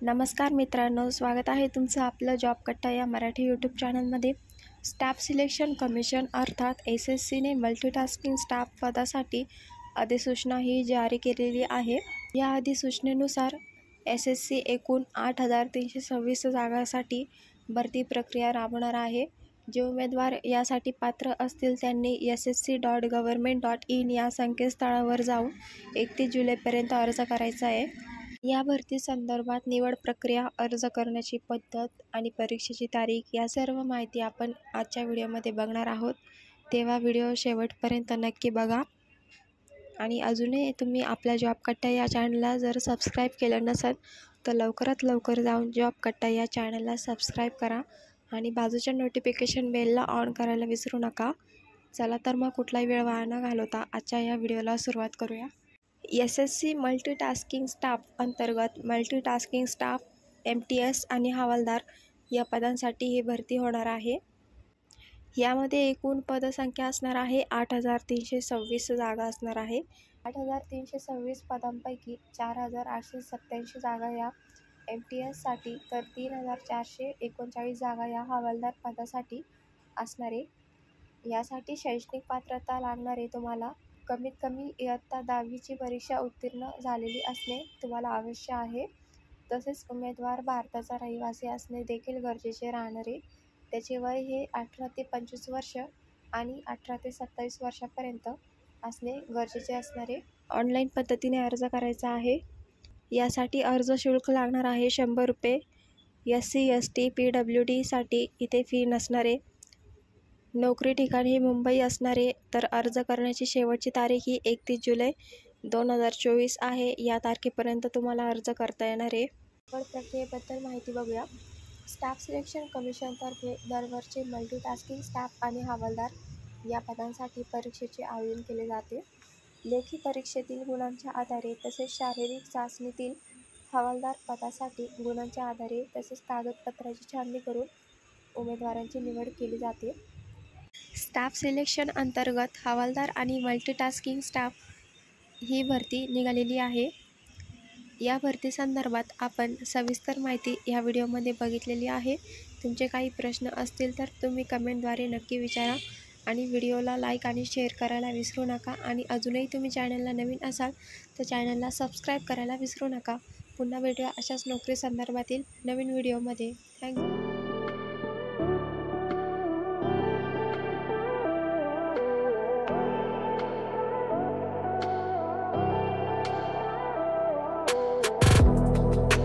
नमस्कार मित्रांनो, स्वागत आहे तुमचं आपलं जॉब कट्टा या मराठी यूट्यूब चॅनलमध्ये। स्टाफ सिलेक्शन कमिशन अर्थात SSCने मल्टीटास्किंग स्टाफ पदासाठी अधिसूचना ही जारी केलेली आहे। या अधिसूचनेनुसार SSC एकूण 8,326 जागांसाठी भरती प्रक्रिया राबवणार आहे। जे उमेदवार यासाठी पात्र असतील त्यांनी ssc.government.in या संकेतस्थळावर जाऊन 31 जुलैपर्यंत अर्ज करायचा आहे। या भरती संदर्भात निवड प्रक्रिया, अर्ज करण्याची पद्धत आणि परीक्षेची तारीख या सर्व माहिती आपण आजच्या व्हिडिओमध्ये बघणार आहोत। तेव्हा व्हिडिओ शेवटपर्यंत नक्की बघा। आणि अजूनही तुम्ही आपल्या जॉब कट्टा या चॅनलला जर सबस्क्राईब केलं नसेल तर लवकरात लवकर जाऊन जॉब कट्टा या चॅनलला सबस्क्राईब करा आणि बाजूच्या नोटिफिकेशन बेलला ऑन करायला विसरू नका। चला तर मग कुठलाही वेळ वाया न घालवता आजच्या या व्हिडिओला सुरुवात करूया। SSC मल्टीटास्किंग स्टाफ अंतर्गत मल्टीटास्किंग स्टाफ MTS आणि हवालदार या पदांसाठी ही भरती होणार आहे। यामध्ये एकूण पदसंख्या असणार आहे 8,326 जागा असणार आहे। 8,326 पदांपैकी 4,887 जागा या MTSसाठी तर 3,439 जागा या हवालदार पदासाठी असणार आहे। यासाठी शैक्षणिक पात्रता लागणारे तुम्हाला कमीत कमी इयत्ता 10वीची परीक्षा उत्तीर्ण झालेली असणे तुम्हाला आवश्यक आहे। तसेच उमेदवार भारताचा रहिवासी असणे देखील गरजेचे राहणार आहे। त्याचे वय हे 18 ते 25 वर्ष आणि 18 ते 27 वर्षापर्यंत असणे गरजेचे असणार आहे। ऑनलाईन पद्धतीने अर्ज करायचा आहे। यासाठी अर्ज शुल्क लागणार आहे 100 रुपये। SC ST PWD साठी इथे फी नसणार आहे। नोकरी ठिकाणी मुंबई असणारे तर अर्ज करण्याची शेवटची तारीख ही 31 जुलै 2024 आहे। या तारखेपर्यंत तुम्हाला अर्ज करता येणार आहे। निवड प्रक्रियेबद्दल माहिती बघूया। स्टाफ सिलेक्शन कमिशनतर्फे दरवर्षी मल्टीटास्किंग स्टाफ आणि हवालदार या पदांसाठी परीक्षेचे आयोजन केले जाते। लेखी परीक्षेतील गुणांच्या आधारे तसेच शारीरिक चाचणीतील हवालदार पदासाठी गुणांच्या आधारे तसेच कागदपत्राची छाननी करून उमेदवारांची निवड केली जाते। स्टाफ सिलेक्शन अंतर्गत हवालदार आणि मल्टीटास्किंग स्टाफ ही भरती निघालेली आहे। या भरती संदर्भात आपण सविस्तर माहिती या व्हिडिओमध्ये बघितलेली आहे। तुमचे काही प्रश्न असतील तर तुम्ही कमेंटद्वारे नक्की विचारा आणि व्हिडिओला लाईक आणि शेअर करायला विसरू नका। आणि अजूनही तुम्ही चॅनलला नवीन असाल तर चॅनलला सबस्क्राईब करायला विसरू नका। पुन्हा भेटूया अशाच नोकरी संदर्भातील नवीन व्हिडिओमध्ये। थँक्यू।